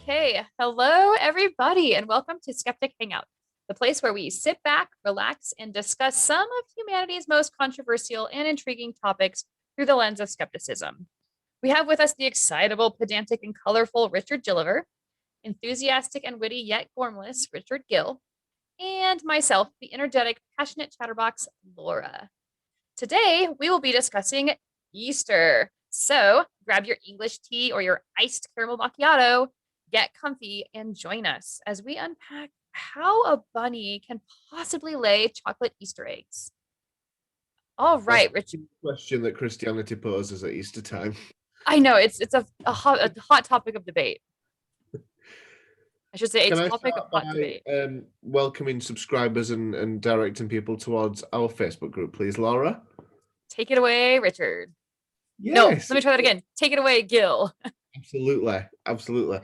Okay, hello everybody, and welcome to Skeptic Hangout, the place where we sit back, relax, and discuss some of humanity's most controversial and intriguing topics through the lens of skepticism. We have with us the excitable, pedantic, and colorful Richard Gilliver, enthusiastic and witty yet gormless Richard Gill, and myself, the energetic, passionate chatterbox Laura. Today, we will be discussing Easter. So grab your English tea or your iced caramel macchiato, get comfy, and join us as we unpack how a bunny can possibly lay chocolate Easter eggs. All That's right, Rich. the question that Christianity poses at Easter time. I know it's a hot topic of debate. I should say a Can I topic of start hot by debate. welcoming subscribers and directing people towards our Facebook group, please, Laura? Take it away, Richard. No, Yes, let me try that again. Take it away, Gil. absolutely.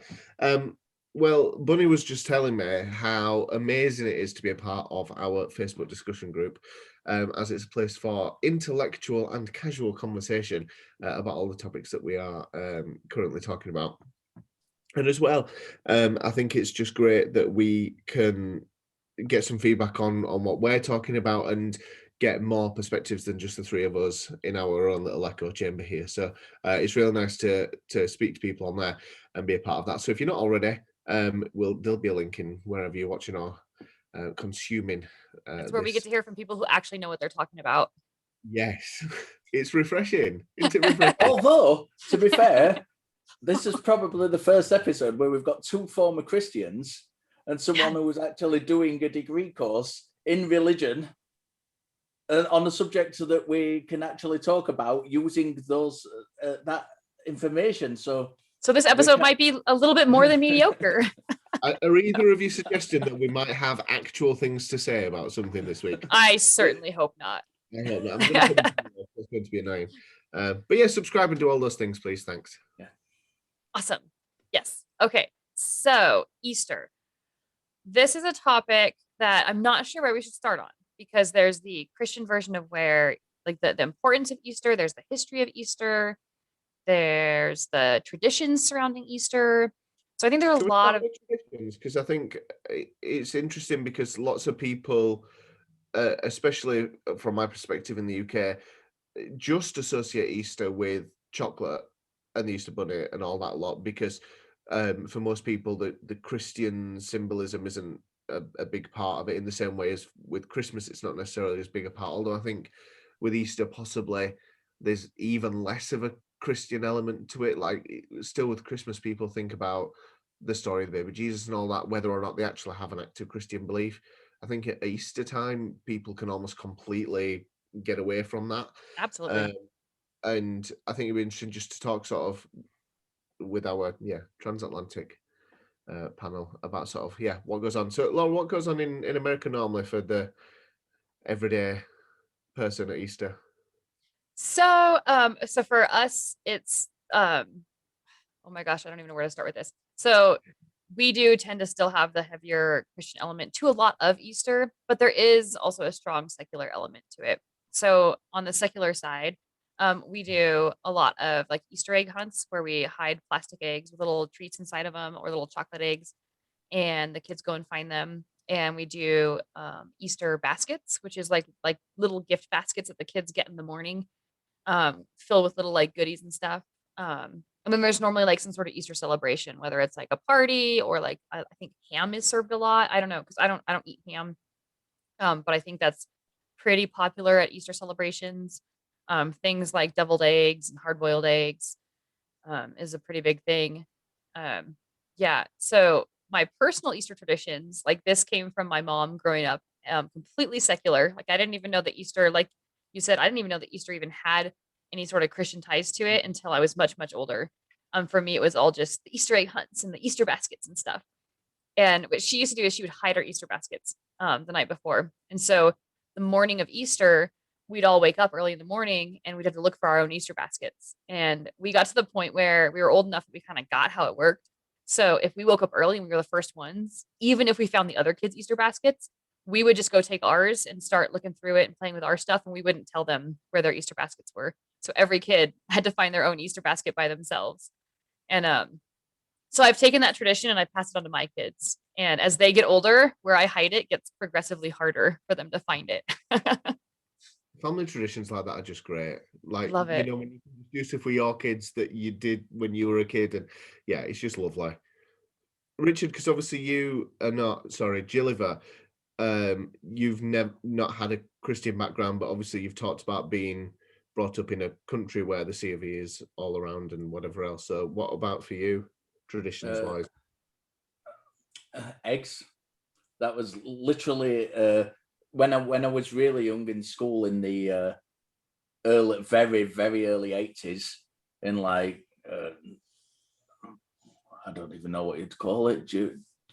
Well, Bunny was just telling me how amazing it is to be a part of our Facebook discussion group, as it's a place for intellectual and casual conversation about all the topics that we are currently talking about. And as well, I think it's just great that we can get some feedback on what we're talking about and get more perspectives than just the three of us in our own little echo chamber here. So it's really nice to speak to people on there and be a part of that. So if you're not already, there'll be a link in wherever you're watching or consuming. It's where we get to hear from people who actually know what they're talking about. Yes, it's refreshing. Isn't it refreshing? Although, to be fair, this is probably the first episode where we've got two former Christians and someone who was actually doing a degree course in religion on a subject so that we can actually talk about using those that information. So this episode might be a little bit more than mediocre. Are either of you suggesting that we might have actual things to say about something this week? I certainly hope not. I hope not. It's going to be annoying. But yeah, subscribe and do all those things, please. Thanks. Yeah. Awesome. Yes. Okay. So Easter. This is a topic that I'm not sure where we should start on because there's the Christian version of where like the importance of Easter, there's the history of Easter, there's the traditions surrounding Easter. So I think there's a lot of traditions because I think it's interesting because lots of people, especially from my perspective in the UK, just associate Easter with chocolate and the Easter Bunny and all that lot because for most people the Christian symbolism isn't a big part of it in the same way as with Christmas it's not necessarily as big a part, although I think with Easter possibly there's even less of a Christian element to it. Like still with Christmas people think about the story of the baby Jesus and all that, whether or not they actually have an active Christian belief. I think at Easter time people can almost completely get away from that. Absolutely. And I think it'd be interesting just to talk sort of with our transatlantic panel about sort of what goes on. So Laura, what goes on in America normally for the everyday person at Easter? So so for us it's oh my gosh, I don't even know where to start with this. So we do tend to still have the heavier Christian element to a lot of Easter, but there is also a strong secular element to it. So on the secular side, we do a lot of like Easter egg hunts where we hide plastic eggs with little treats inside of them or little chocolate eggs, and the kids go and find them. And we do Easter baskets, which is like little gift baskets that the kids get in the morning, filled with little like goodies and stuff. And then there's normally like some sort of Easter celebration, whether it's like a party or like I think ham is served a lot. I don't know because I don't eat ham, but I think that's pretty popular at Easter celebrations. Things like deviled eggs and hard boiled eggs is a pretty big thing. Yeah, so my personal Easter traditions, like this came from my mom growing up, completely secular. Like I didn't even know that Easter, like you said, I didn't even know that Easter even had any sort of Christian ties to it until I was much, much older. For me, it was all just the Easter egg hunts and the Easter baskets and stuff. And what she used to do is she would hide our Easter baskets the night before. And so the morning of Easter, we'd all wake up early in the morning and we'd have to look for our own Easter baskets. And we got to the point where we were old enough that we kind of got how it worked. So if we woke up early and we were the first ones, even if we found the other kids' Easter baskets, we would just go take ours and start looking through it and playing with our stuff. And we wouldn't tell them where their Easter baskets were. So every kid had to find their own Easter basket by themselves. And So I've taken that tradition and I pass it on to my kids. And as they get older, where I hide it gets progressively harder for them to find it. Family traditions like that are just great. Like, Love it. when you do stuff for your kids that you did when you were a kid, and yeah, it's just lovely. Richard, because obviously you are not, sorry, Gilliver, you've never not had a Christian background, but obviously you've talked about being brought up in a country where the C of E is all around and whatever else. So what about for you, traditions wise? Eggs. That was literally when I was really young in school in the very early 80s, in like I don't even know what you'd call it,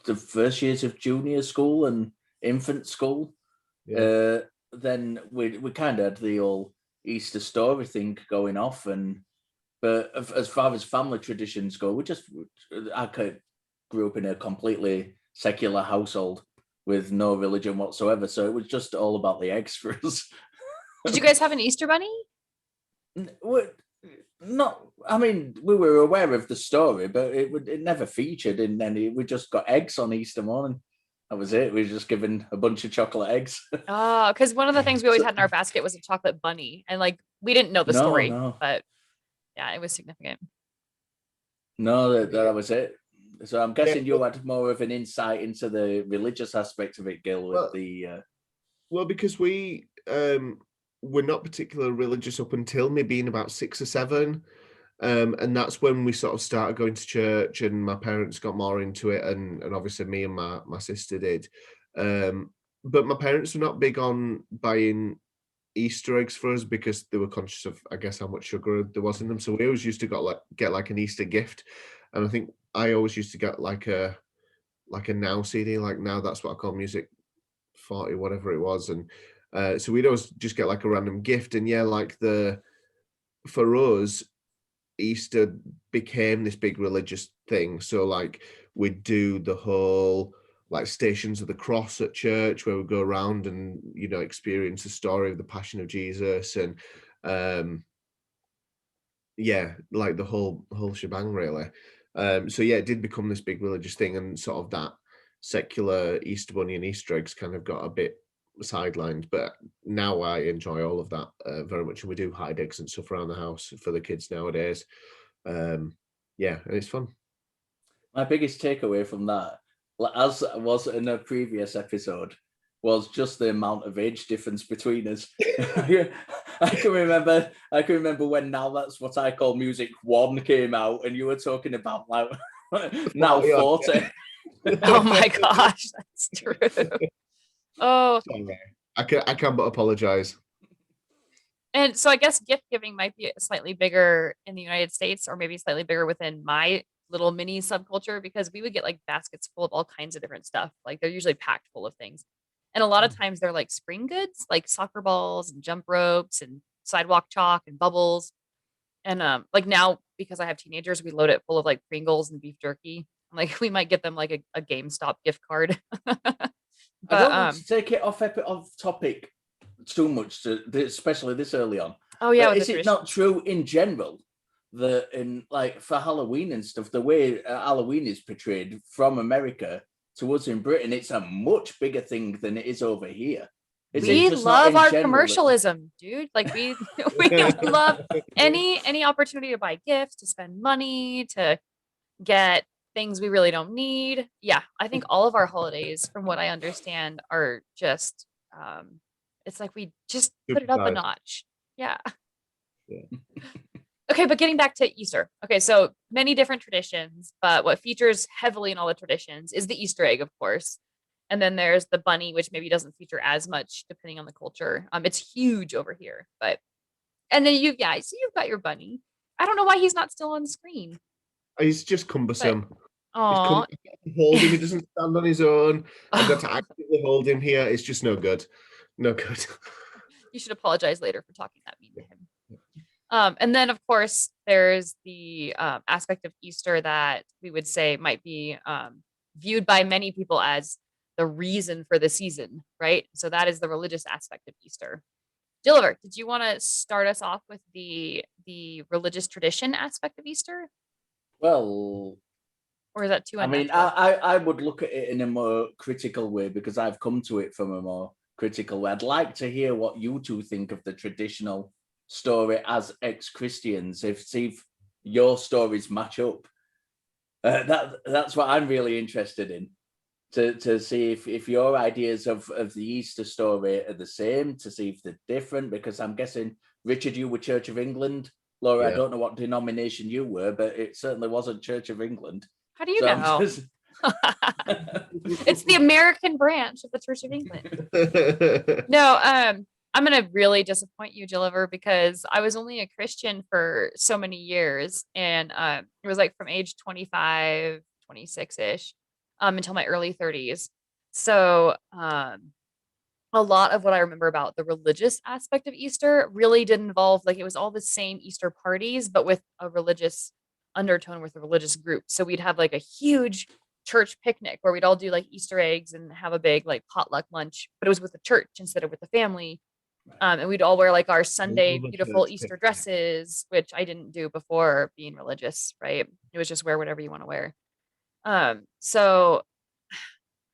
the first years of junior school and infant school. Yeah. Then we kind of had the old Easter story thing going off, but as far as family traditions go, grew up in a completely secular household with no religion whatsoever, so it was just all about the eggs for us. Did you guys have an Easter bunny? Not, I mean, we were aware of the story, but it never featured in any. We just got eggs on Easter morning. That was it. We were just given a bunch of chocolate eggs. Oh, because one of the things we always had in our basket was a chocolate bunny, and like we didn't know the story, but yeah, it was significant. No, that was it. So I'm guessing you had more of an insight into the religious aspect of it, Gil, with well, because we were not particularly religious up until me being about 6 or 7. And that's when we sort of started going to church, and my parents got more into it, and obviously me and my sister did. But my parents were not big on buying Easter eggs for us because they were conscious of, I guess, how much sugar there was in them. So we always used to get like an Easter gift, and I think I always used to get like a Now CD, like Now That's What I Call Music 40, whatever it was, and so we'd always just get like a random gift, and yeah, like for us, Easter became this big religious thing. So like we'd do the whole like Stations of the Cross at church, where we go around and experience the story of the Passion of Jesus, and yeah, like the whole shebang really. So yeah, it did become this big religious thing, and sort of that secular Easter bunny and Easter eggs kind of got a bit sidelined, but now I enjoy all of that very much, and we do hide eggs and stuff around the house for the kids nowadays. Yeah, and it's fun. My biggest takeaway from that, as was in a previous episode, was just the amount of age difference between us. I can remember when Now That's What I Call Music 1 came out, and you were talking about like Now 40. Oh my gosh, that's true. Oh, sorry. I can't but apologize. And so I guess gift giving might be slightly bigger in the United States, or maybe slightly bigger within my little mini subculture, because we would get like baskets full of all kinds of different stuff. Like they're usually packed full of things. And a lot of times they're like spring goods, like soccer balls and jump ropes and sidewalk chalk and bubbles. And like now, because I have teenagers, we load it full of like Pringles and beef jerky. Like we might get them like a GameStop gift card. I don't want to take it off topic too much, especially this early on. Oh yeah, is it not true in general that in like for Halloween and stuff, the way Halloween is portrayed from America to us in Britain, it's a much bigger thing than it is over here? We love our commercialism, dude. Like we love any opportunity to buy gifts, to spend money, to get things we really don't need. Yeah, I think all of our holidays, from what I understand, are just it's like we just put it up a notch. Yeah. Okay, but getting back to Easter. Okay, so many different traditions, but what features heavily in all the traditions is the Easter egg, of course. And then there's the bunny, which maybe doesn't feature as much depending on the culture. It's huge over here, but and then you've got your bunny. I don't know why he's not still on screen. He's just cumbersome. Oh, hold him. He doesn't stand on his own. I've got to actively hold him here. It's just no good. No good. You should apologize later for talking that mean to him. And then, of course, there's the aspect of Easter that we would say might be viewed by many people as the reason for the season, right? So that is the religious aspect of Easter. Dilliver, did you want to start us off with the religious tradition aspect of Easter? Well, or is that too I mean, unnatural? I would look at it in a more critical way because I've come to it from a more critical way. I'd like to hear what you two think of the traditional story as ex-Christians. See if your stories match up. That's what I'm really interested in. To see if your ideas of the Easter story are the same, to see if they're different, because I'm guessing, Richard, you were Church of England. Laura, I Yeah. don't know what denomination you were, but it certainly wasn't Church of England. How do you So know? It's the American branch of the Church of England. No, I'm gonna really disappoint you, Gilliver, because I was only a Christian for so many years, and it was like from age 25, 26-ish, until my early 30s. So, a lot of what I remember about the religious aspect of Easter really did involve, like, it was all the same Easter parties, but with a religious undertone with a religious group. So we'd have like a huge church picnic where we'd all do like Easter eggs and have a big like potluck lunch, but it was with the church instead of with the family. And we'd all wear like our Sunday love a beautiful church Easter picnic. dresses, which I didn't do before being religious, right? It was just wear whatever you want to wear. So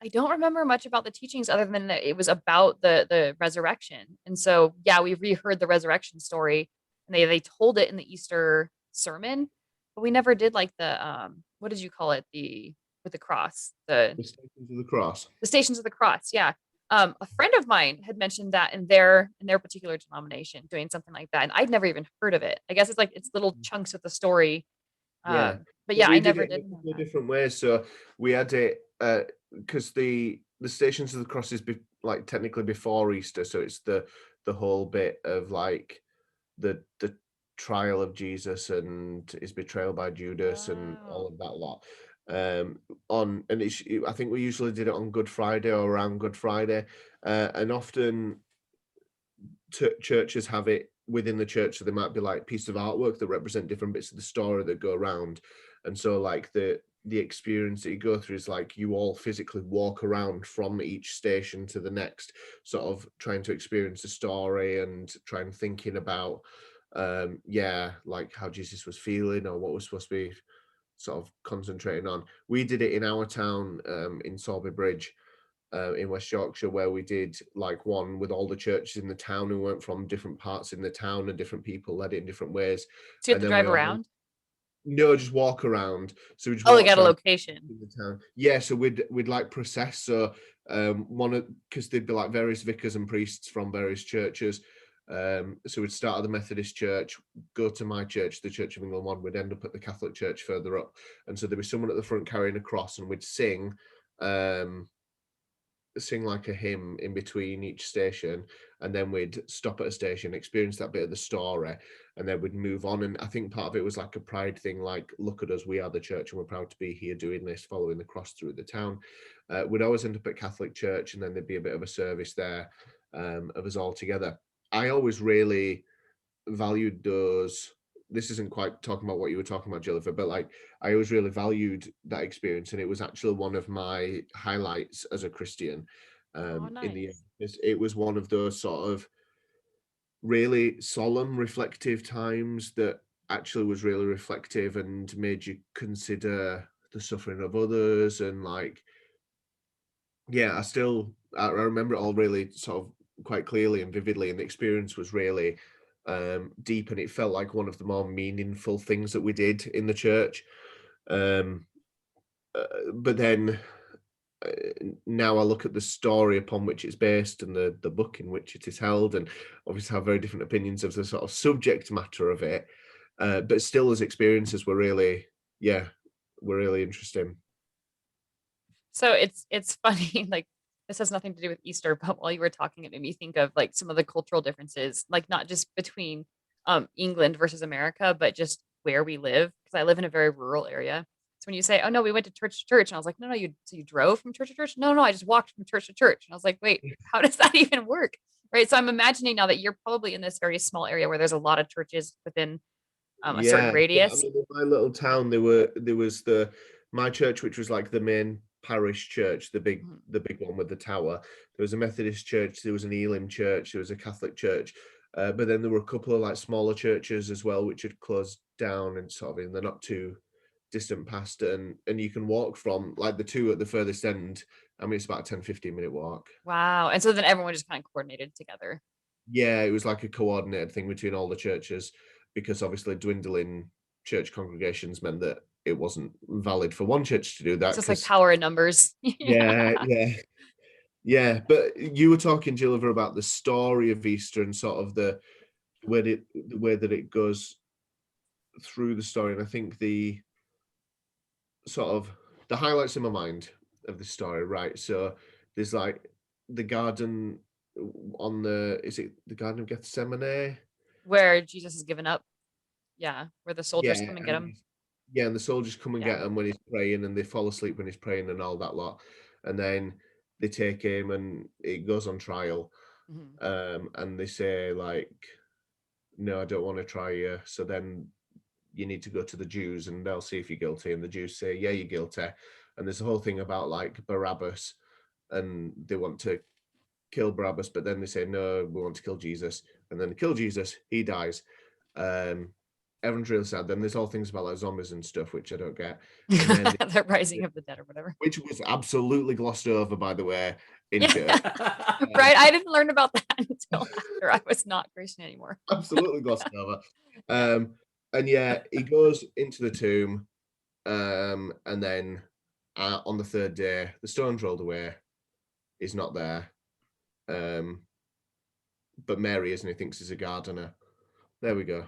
I don't remember much about the teachings other than that it was about the resurrection. And so yeah, we reheard the resurrection story and they told it in the Easter sermon, but we never did like the what did you call it? The with the cross, the The Stations of the Cross. Stations of the Cross. Yeah. A friend of mine had mentioned that in their particular denomination doing something like that. And I'd never even heard of it. I guess it's like it's little chunks of the story. Yeah. But yeah, We I did never it in did a know couple of that. different ways. So we had it because the Stations of the Cross is like technically before Easter, so it's the whole bit of like the trial of Jesus and his betrayal by Judas and all Oh. of that lot. On and I think we usually did it on Good Friday or around Good Friday, and often churches have it within the church, so there might be like pieces of artwork that represent different bits of the story that go around, and so like the experience that you go through is like you all physically walk around from each station to the next, sort of trying to experience the story and trying thinking about like how Jesus was feeling or what was supposed to be sort of concentrating on. We did it in our town, in Sorby Bridge, in West Yorkshire, where we did like one with all the churches in the town who went from different parts in the town and different people led it in different ways. So you have And to then we drive all around? no, just walk around. So we just Oh, they walked got a around location. in the town. Yeah, so we'd like process. So because there'd be like various vicars and priests from various churches. So we'd start at the Methodist church, go to my church, the Church of England one, we'd end up at the Catholic church further up. And so there'd be someone at the front carrying a cross and we'd sing like a hymn in between each station, and then we'd stop at a station, experience that bit of the story, and then we'd move on. And I think part of it was like a pride thing, like, look at us, we are the church and we're proud to be here doing this, following the cross through the town. We'd always end up at Catholic church, and then there'd be a bit of a service there, of us all together. I always really valued those. This isn't quite talking about what you were talking about, Jennifer, but like I always really valued that experience, and it was actually one of my highlights as a Christian. Oh, In the end, nice. it was one of those sort of really solemn, reflective times that actually was really reflective and made you consider the suffering of others. And like, yeah, I remember it all really sort of quite clearly and vividly, and the experience was really deep, and it felt like one of the more meaningful things that we did in the church. Um, but then uh, now I look at the story upon which it's based and the book in which it is held, and obviously have very different opinions of the sort of subject matter of it. But still, as experiences were really, were really interesting. So it's funny, like this has nothing to do with Easter, but while you were talking, it made me think of like some of the cultural differences, like not just between England versus America, but just where we live. Because I live in a very rural area. So when you say, "Oh no, we went to church," and I was like, "No, you drove from church to church?" No, no, I just walked from church to church. And I was like, "Wait, how does that even work?" Right. So I'm imagining now that you're probably in this very small area where there's a lot of churches within a certain Yeah, I radius. mean, in my little town, there was my church, which was like the main parish church, Mhm. the big one with the tower. There was a Methodist church, there was an Elim church, there was a Catholic church, but then there were a couple of like smaller churches as well, which had closed down and sort of in the not too distant past, and you can walk from like the two at the furthest end. I mean, it's about a 10-15 minute walk. Wow. And so then everyone just kind of coordinated together. Yeah, it was like a coordinated thing between all the churches, because obviously dwindling church congregations meant that it wasn't valid for one church to do that. It's just like power in numbers. Yeah. But you were talking, Gilliver, about the story of Easter and sort of the way that it goes through the story. And I think the sort of the highlights in my mind of the story, right? So there's like the garden on is it the Garden of Gethsemane? Where Jesus is given up. Yeah. Where the soldiers Yeah, come and get him. Yeah, and the soldiers come and Yeah. get him when he's praying, and they fall asleep when he's praying and all that lot. And then they take him and it goes on trial. Mhm. And they say like, no, I don't want to try you. So then you need to go to the Jews and they'll see if you're guilty. And the Jews say, yeah, you're guilty. And there's a whole thing about like Barabbas, and they want to kill Barabbas, but then they say, no, we want to kill Jesus. And then they kill Jesus, he dies. Everyone's really sad. Then there's all things about like zombies and stuff, which I don't get. And then The rising of the dead or whatever. which was absolutely glossed over, by the way, in church. Right. I didn't learn about that until after I was not Christian anymore. Absolutely glossed over. And yeah, he goes into the tomb, and then on the third day, the stone's rolled away. He's not there. But Mary is, and he thinks he's a gardener. There we go.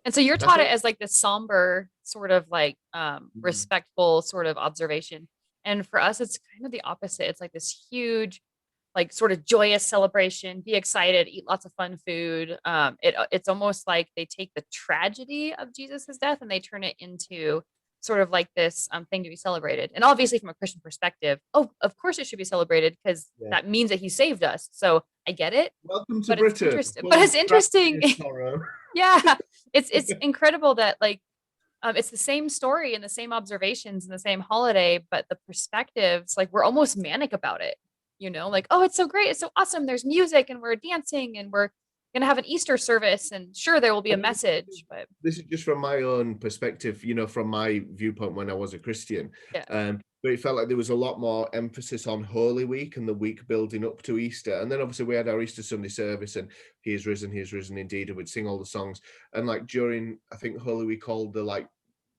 And so you're taught it as like this somber sort of like respectful sort of observation. And for us, it's kind of the opposite. It's like this huge, like sort of joyous celebration, be excited, eat lots of fun food. It's almost like they take the tragedy of Jesus's death and they turn it into sort of like this thing to be celebrated. And obviously from a Christian perspective, oh, of course it should be celebrated because that means that he saved us. So I get it. Welcome to Britain. But it's interesting. Yeah, it's incredible that like it's the same story and the same observations and the same holiday, but the perspectives, like we're almost manic about it, you know, like, oh, it's so great, it's so awesome, there's music and we're dancing and we're gonna have an Easter service and sure there will be a message. But this is just from my own perspective, you know, from my viewpoint when I was a Christian. But it felt like there was a lot more emphasis on Holy Week and the week building up to Easter. And then obviously we had our Easter Sunday service and he is risen indeed, and we'd sing all the songs. And like during, I think Holy Week, all the like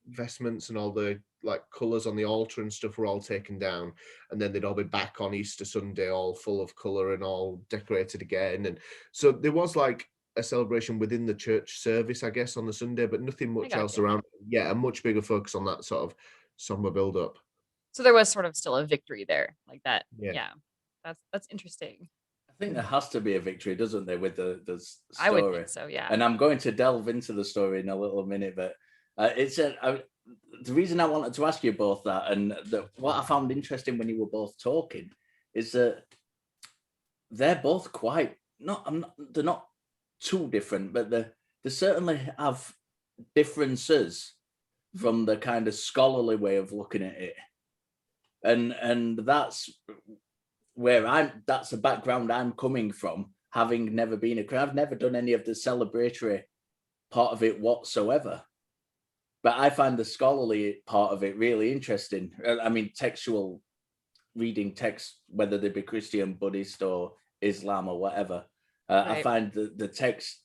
vestments and all the like colours on the altar and stuff were all taken down. And then they'd all be back on Easter Sunday, all full of colour and all decorated again. And so there was like a celebration within the church service, I guess, on the Sunday, but nothing much else around. Yeah, a much bigger focus on that sort of somber build-up. So there was sort of still a victory there, like that. Yeah, that's interesting. I think there has to be a victory, doesn't there, with the story? I would think so, yeah. And I'm going to delve into the story in a little minute, but the reason I wanted to ask you both that, and what I found interesting when you were both talking, is that they're both quite they're not too different, but they certainly have differences from the kind of scholarly way of looking at it. And that's where that's the background I'm coming from, having never been I've never done any of the celebratory part of it whatsoever. But I find the scholarly part of it really interesting. I mean, textual reading text, whether they be Christian, Buddhist, or Islam or whatever. I find the text,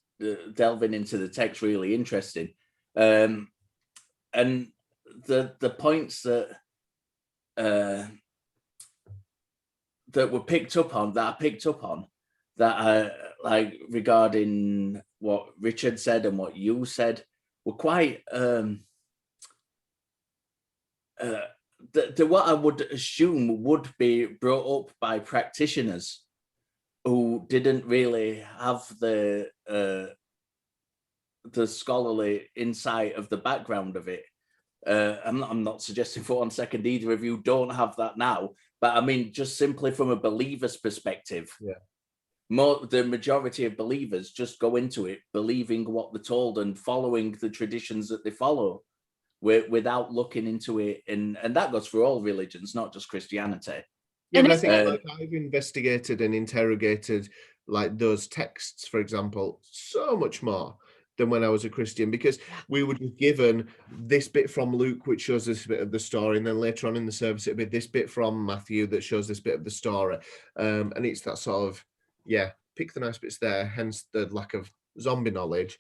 delving into the text really interesting. And the points that were picked up on, that like regarding what Richard said and what you said, were quite what I would assume would be brought up by practitioners who didn't really have the scholarly insight of the background of it. I'm not suggesting for 1 second either of you don't have that now, but I mean, just simply from a believer's perspective, the majority of believers just go into it believing what they're told and following the traditions that they follow without looking into it. And that goes for all religions, not just Christianity. Yeah, but I think like I've investigated and interrogated like those texts, for example, so much more than when I was a Christian, because we were just given this bit from Luke, which shows this bit of the story, and then later on in the service, it'll be this bit from Matthew that shows this bit of the story. And it's that sort of, pick the nice bits there, hence the lack of zombie knowledge,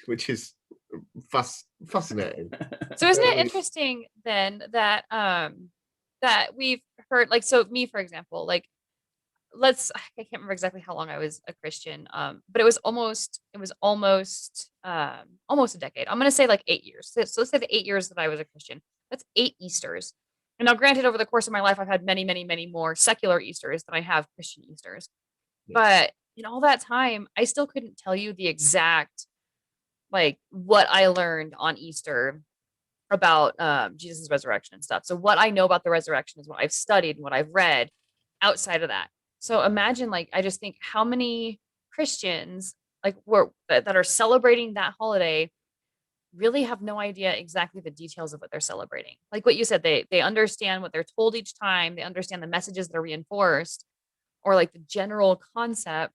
which is fascinating. So isn't it interesting then that that we've heard, like, so me, for example, like, I can't remember exactly how long I was a Christian, but it was almost a decade. I'm gonna say like 8 years. So let's say the 8 years that I was a Christian. That's 8 Easters. And now, granted, over the course of my life, I've had many, many, many more secular Easters than I have Christian Easters. But in all that time, I still couldn't tell you the exact, like, what I learned on Easter about Jesus' resurrection and stuff. So what I know about the resurrection is what I've studied and what I've read outside of that. So imagine, like, I just think how many Christians, like, that are celebrating that holiday really have no idea exactly the details of what they're celebrating. Like what you said, they understand what they're told each time, they understand the messages that are reinforced, or like the general concept,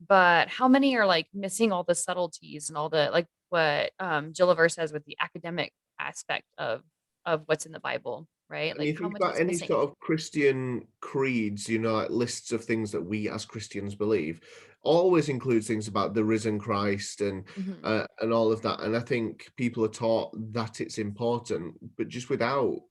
but how many are like missing all the subtleties and all the, like what Gilliver says with the academic aspect of what's in the Bible, right? And Like you how think much about is any missing. sort of Christian creeds, like lists of things that we as Christians believe, always includes things about the risen Christ and Mhm. all of that. And I think people are taught that it's important, but just without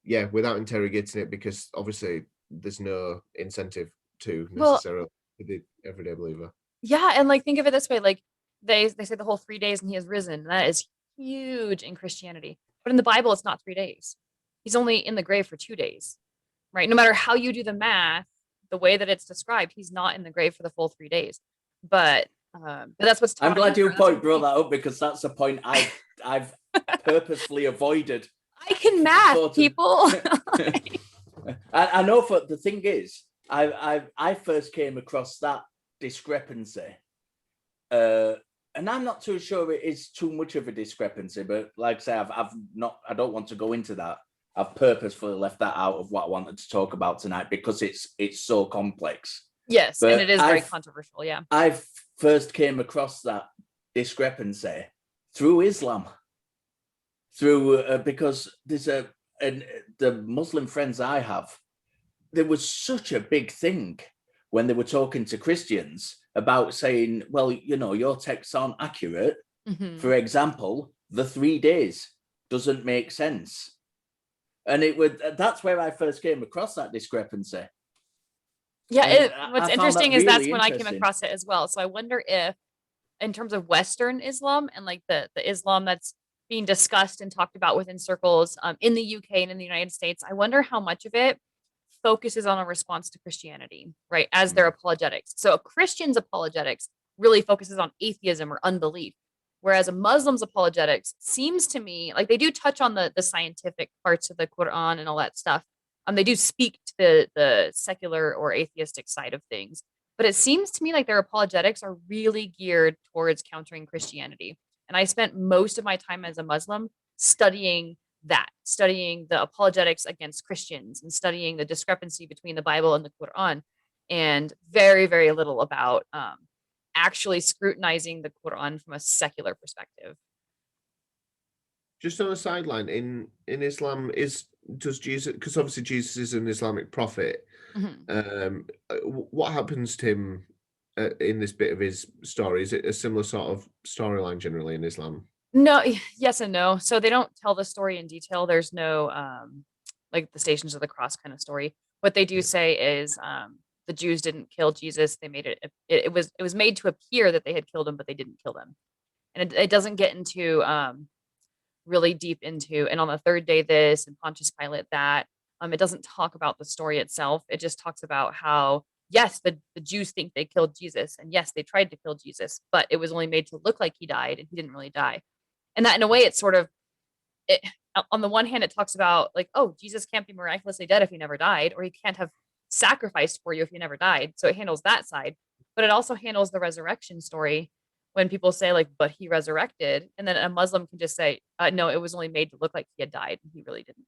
interrogating it, because obviously there's no incentive to Well, necessarily for the everyday believer. yeah, and like think of it this way, like they say the whole 3 days and he has risen. That is huge in Christianity. But in the Bible, it's not 3 days. He's only in the grave for 2 days, right? No matter how you do the math, the way that it's described, he's not in the grave for the full 3 days. But that's what's I'm taught at glad Easter, you and that's what we brought believe. that up, because that's a point I've purposefully avoided. I can math, people. I know, for the thing is, I first came across that discrepancy, and I'm not too sure it is too much of a discrepancy, but like I say, I don't want to go into that. I've purposefully left that out of what I wanted to talk about tonight, because it's so complex. Yes, But and it is very controversial. Yeah, I first came across that discrepancy through Islam, because there's the Muslim friends I have. There was such a big thing when they were talking to Christians about saying, well, your texts aren't accurate. mm-hmm. For example, the 3 days doesn't make sense. And that's where I first came across that discrepancy. Yeah, what's interesting is that's when I came interesting. across it as well. So I wonder if, in terms of Western Islam and like the Islam that's being discussed and talked about within circles in the UK and in the United States, I wonder how much of it focuses on a response to Christianity, right? As their apologetics. So a Christian's apologetics really focuses on atheism or unbelief, whereas a Muslim's apologetics seems to me like they do touch on the scientific parts of the Quran and all that stuff. They do speak to the secular or atheistic side of things, but it seems to me like their apologetics are really geared towards countering Christianity. And I spent most of my time as a Muslim studying the apologetics against Christians and studying the discrepancy between the Bible and the Quran, and very, very little about actually scrutinizing the Quran from a secular perspective. Just on a sideline, in Islam, does Jesus, because obviously Jesus is an Islamic prophet, what happens to him in this bit of his story? Is it a similar sort of storyline generally in Islam? No, yes and no. So they don't tell the story in detail. There's no like the Stations of the Cross kind of story. What they do say is the Jews didn't kill Jesus. They made it was made to appear that they had killed him, but they didn't kill them. And it doesn't get into really deep into, and on the third day this, and Pontius Pilate that. It doesn't talk about the story itself. It just talks about how, yes, the Jews think they killed Jesus, and yes, they tried to kill Jesus, but it was only made to look like he died, and he didn't really die. And that, in a way, it's sort of, on the one hand, it talks about like, oh, Jesus can't be miraculously dead if he never died, or he can't have sacrificed for you if he never died. So it handles that side, but it also handles the resurrection story when people say like, but he resurrected, and then a Muslim can just say, no, it was only made to look like he had died, and he really didn't.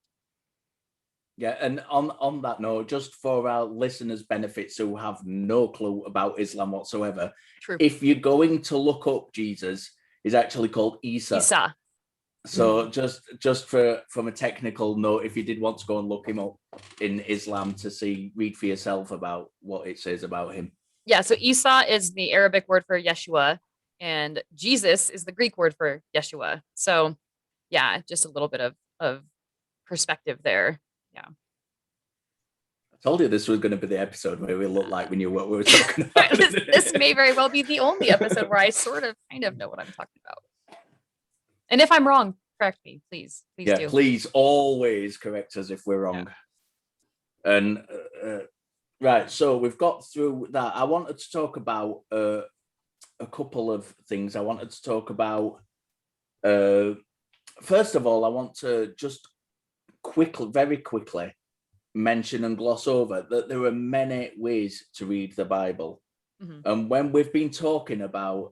Yeah, and on that note, just for our listeners' benefits who have no clue about Islam whatsoever, True. if you're going to look up Jesus, he's actually called Isa. Isa. So just from a technical note, if you did want to go and look him up in Islam to read for yourself about what it says about him. Yeah, so Isa is the Arabic word for Yeshua, and Jesus is the Greek word for Yeshua. So yeah, just a little bit of perspective there. Yeah. I told you this was going to be the episode where we look like we knew what we were talking about. This may very well be the only episode where I kind of know what I'm talking about. And if I'm wrong, correct me, please. Please do. Please always correct us if we're wrong. Yeah. And right, so we've got through that. I wanted to talk about a couple of things. I wanted to talk about, first of all, I want to just very quickly mention and gloss over that there are many ways to read the Bible. And when we've been talking about,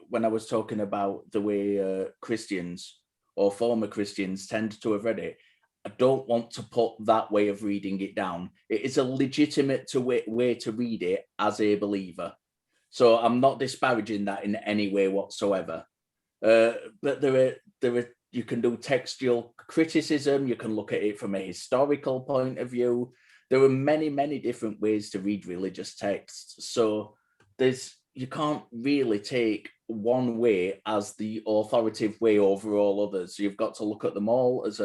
when I was talking about the way Christians or former Christians tend to have read it, I don't want to put that way of reading it down. It is a legitimate way to read it as a believer. So I'm not disparaging that in any way whatsoever. But there are you can do textual criticism. You can look at it from a historical point of view. There are many, many different ways to read religious texts. So you can't really take one way as the authoritative way over all others. You've got to look at them all as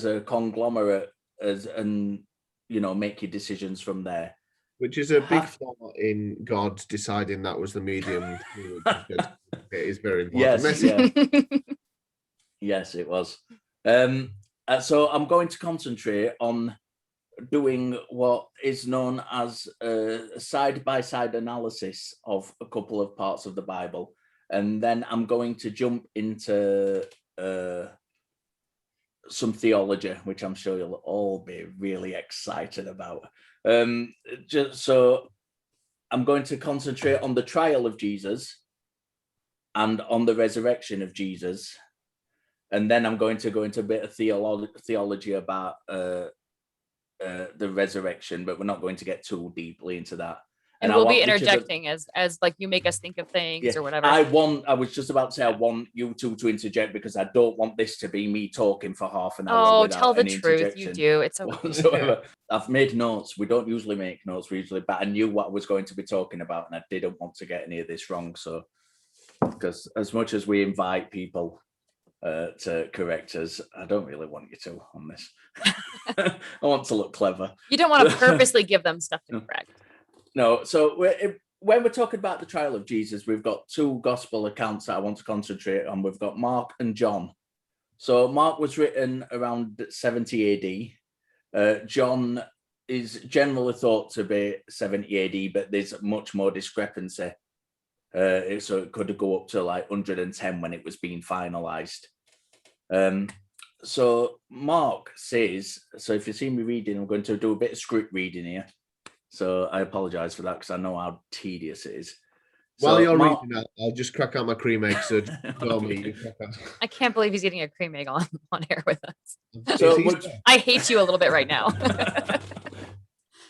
a conglomerate and make your decisions from there. Which is a big flaw in God deciding that was the medium. It is very important. Yes, it was. So I'm going to concentrate on doing what is known as a side-by-side analysis of a couple of parts of the Bible. And then I'm going to jump into some theology, which I'm sure you'll all be really excited about. So I'm going to concentrate on the trial of Jesus and on the resurrection of Jesus. And then I'm going to go into a bit of theology about the resurrection, but we're not going to get too deeply into that. And we'll be interjecting as like you make us think of things or whatever. I was just about to say, I want you two to interject because I don't want this to be me talking for half an hour. Oh, tell the truth. You do. It's okay. Whatsoever. I've made notes. We don't usually make notes, but I knew what I was going to be talking about and I didn't want to get any of this wrong. So, because as much as we invite people to correct us, I don't really want you to on this. I want to look clever. You don't want to purposely give them stuff to correct. No, so when we're talking about the trial of Jesus, we've got two gospel accounts that I want to concentrate on. We've got Mark and John. So Mark was written around 70 AD. John is generally thought to be 70 AD, but there's much more discrepancy. So it could go up to like 110 when it was being finalized. So Mark says, so if you see me reading, I'm going to do a bit of script reading here. So I apologize for that because I know how tedious it is. While you're reading that, I'll just crack out my cream egg. So I can't believe he's eating a cream egg on air with us. So I hate you a little bit right now.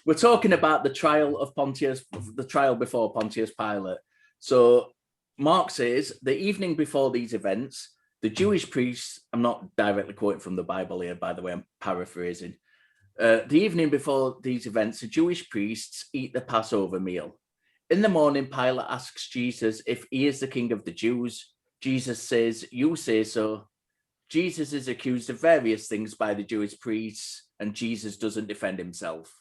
We're talking about the trial of Pontius, the trial before Pontius Pilate. So Mark says, the evening before these events, the Jewish priests, I'm not directly quoting from the Bible here, by the way, I'm paraphrasing. The evening before these events, the Jewish priests eat the Passover meal. In the morning, Pilate asks Jesus if he is the king of the Jews. Jesus says, "You say so." Jesus is accused of various things by the Jewish priests, and Jesus doesn't defend himself.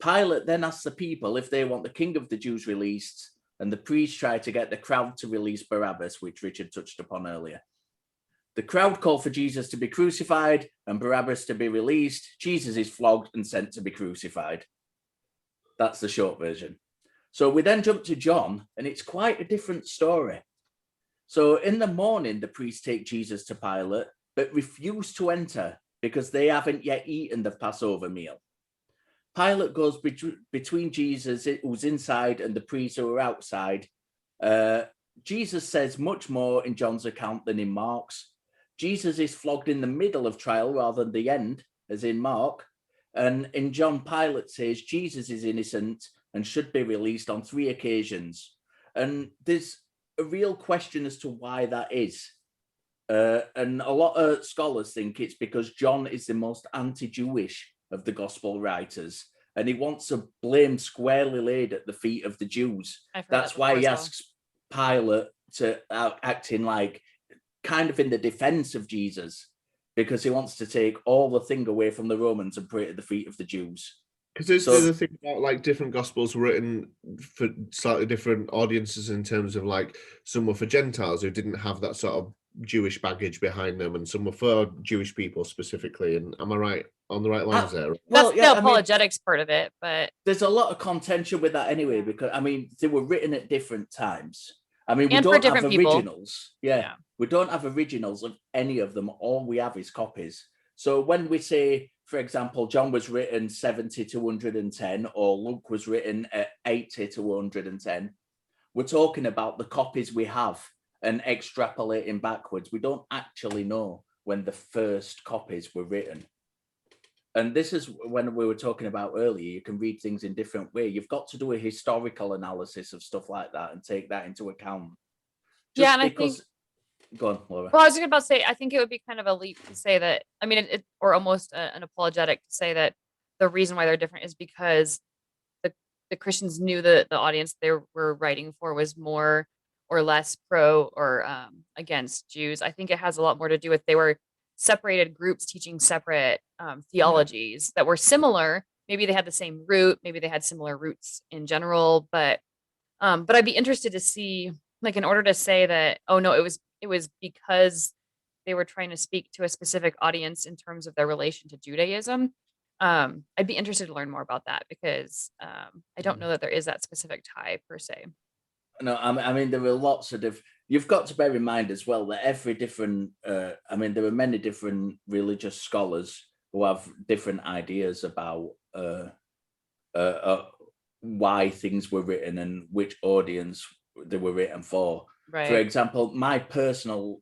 Pilate then asks the people if they want the king of the Jews released, and the priests try to get the crowd to release Barabbas, which Richard touched upon earlier. The crowd call for Jesus to be crucified and Barabbas to be released. Jesus is flogged and sent to be crucified. That's the short version. So we then jump to John, and it's quite a different story. So in the morning, the priests take Jesus to Pilate, but refuse to enter because they haven't yet eaten the Passover meal. Pilate goes between Jesus, who's inside, and the priests who are outside. Jesus says much more in John's account than in Mark's. Jesus is flogged in the middle of trial rather than the end, as in Mark. And in John, Pilate says Jesus is innocent and should be released on 3 occasions. And there's a real question as to why that is. And a lot of scholars think it's because John is the most anti-Jewish of the gospel writers, and he wants a blame squarely laid at the feet of the Jews. That's why he asks Pilate to act in like kind of in the defense of Jesus, because he wants to take all the thing away from the Romans and put it at the feet of the Jews. Because there's the other thing about like different gospels written for slightly different audiences in terms of like some were for Gentiles who didn't have that sort of Jewish baggage behind them, and some were for Jewish people specifically. And am I right on the right lines there? Well, that's the apologetics part of it, but there's a lot of contention with that anyway, because I mean they were written at different times. I mean, we and don't have people. originals. Yeah, we don't have originals of any of them. All we have is copies. So when we say, for example, John was written 70 to 110, or Luke was written at 80 to 110, we're talking about the copies we have and extrapolating backwards. We don't actually know when the first copies were written. And this is when we were talking about earlier, you can read things in different ways. You've got to do a historical analysis of stuff like that and take that into account. Yeah, and because... I think... Go on, Laura. Well, I was just about to say, I think it would be kind of a leap to say that, I mean, or almost an apologetic to say that the reason why they're different is because the Christians knew that the audience they were writing for was more or less pro or against Jews. I think it has a lot more to do with they were separated groups teaching separate theologies that were similar. Maybe they had the same root, maybe they had similar roots in general, but I'd be interested to see, like, in order to say that, oh no, it was because they were trying to speak to a specific audience in terms of their relation to Judaism. I'd be interested to learn more about that, because I don't know that there is that specific tie per se. No, I mean, there are lots of you've got to bear in mind as well that every different, I mean, there are many different religious scholars who have different ideas about why things were written and which audience they were written for. Right. For example, my personal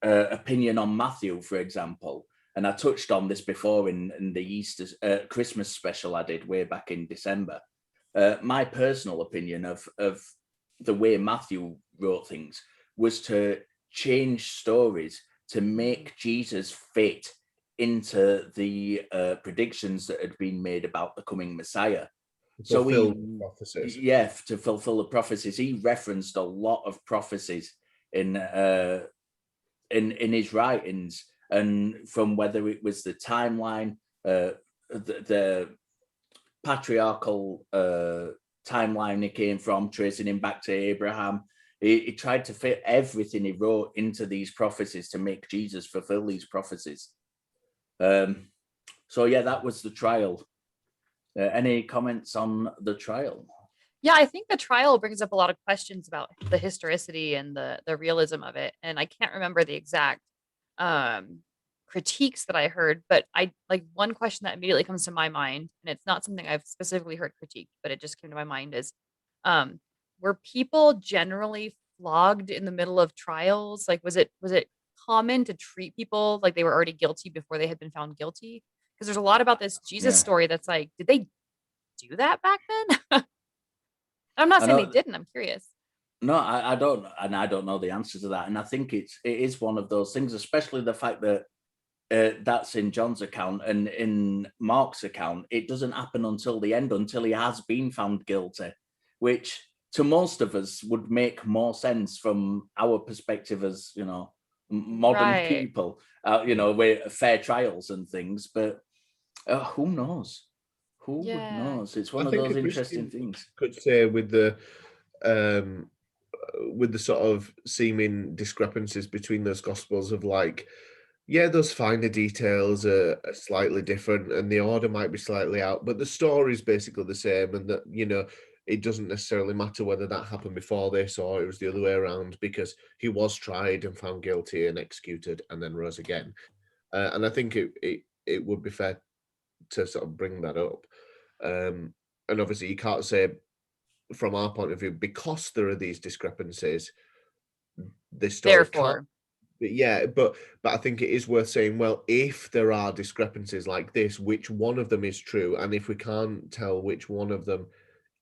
opinion on Matthew, for example, and I touched on this before in the Easter Christmas special I did way back in December. My personal opinion of the way Matthew wrote things was to change stories to make Jesus fit into the predictions that had been made about the coming Messiah. So prophecies. Yeah, to fulfill the prophecies. He referenced a lot of prophecies in his writings, and from whether it was the timeline, the patriarchal timeline he came from, tracing him back to Abraham. He tried to fit everything he wrote into these prophecies to make Jesus fulfill these prophecies. So yeah, that was the trial. Any comments on the trial? Yeah, I think the trial brings up a lot of questions about the historicity and the realism of it. And I can't remember the exact critiques that I heard, but I like one question that immediately comes to my mind, and it's not something I've specifically heard critiqued, but it just came to my mind, is were people generally flogged in the middle of trials? Like, was it common to treat people like they were already guilty before they had been found guilty? Because there's a lot about this Jesus story that's like, did they do that back then? I'm not saying they didn't. I'm curious. No, I don't, and I don't know the answer to that. And I think it is one of those things, especially the fact that that's in John's account, and in Mark's account, it doesn't happen until the end, until he has been found guilty, which to most of us would make more sense from our perspective as, you know, modern people, you know, with fair trials and things. But who knows? Who knows? It's one of those interesting things. Could say with the sort of seeming discrepancies between those gospels of like, yeah, those finer details are slightly different and the order might be slightly out, but the story is basically the same, and that, you know, it doesn't necessarily matter whether that happened before this or it was the other way around, because he was tried and found guilty and executed and then rose again. And I think it would be fair to sort of bring that up. And obviously you can't say from our point of view, because there are these discrepancies, this story but I think it is worth saying, well, if there are discrepancies like this, which one of them is true? And if we can't tell which one of them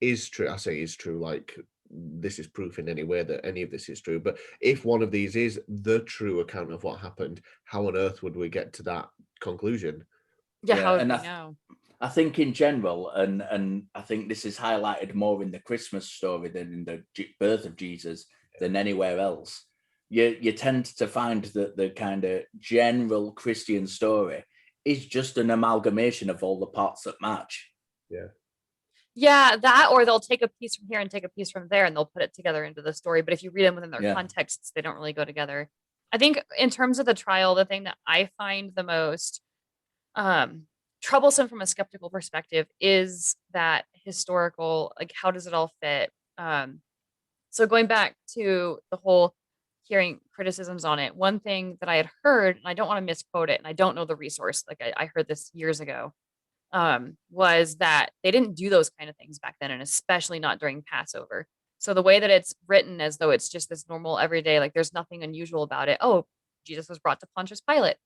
is true, I say is true, like this is proof in any way that any of this is true. But if one of these is the true account of what happened, how on earth would we get to that conclusion? Yeah, how would and we know? I think in general, and I think this is highlighted more in the Christmas story than in the birth of Jesus than anywhere else. You tend to find that the kind of general Christian story is just an amalgamation of all the parts that match. Yeah, that, or they'll take a piece from here and take a piece from there and they'll put it together into the story. But if you read them within their contexts, they don't really go together. I think in terms of the trial, the thing that I find the most troublesome from a skeptical perspective is that historical, like, how does it all fit? So going back to the whole hearing criticisms on it, one thing that I had heard, and I don't want to misquote it, and I don't know the resource, like I heard this years ago, was that they didn't do those kind of things back then, and especially not during Passover. So the way that it's written as though it's just this normal everyday, like there's nothing unusual about it. Oh, Jesus was brought to Pontius Pilate.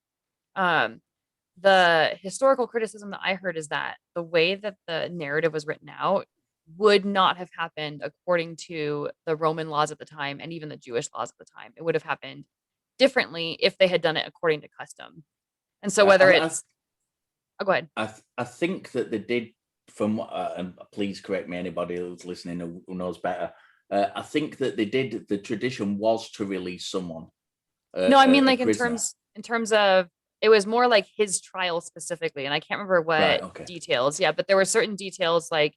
The historical criticism that I heard is that the way that the narrative was written out would not have happened according to the Roman laws at the time and even the Jewish laws at the time. It would have happened differently if they had done it according to custom. And so whether it's go ahead. I think that they did, from and please correct me, anybody who's listening who knows better. I think that they did. The tradition was to release someone. No, I mean, like in terms of, it was more like his trial specifically, and I can't remember what details. Yeah, but there were certain details like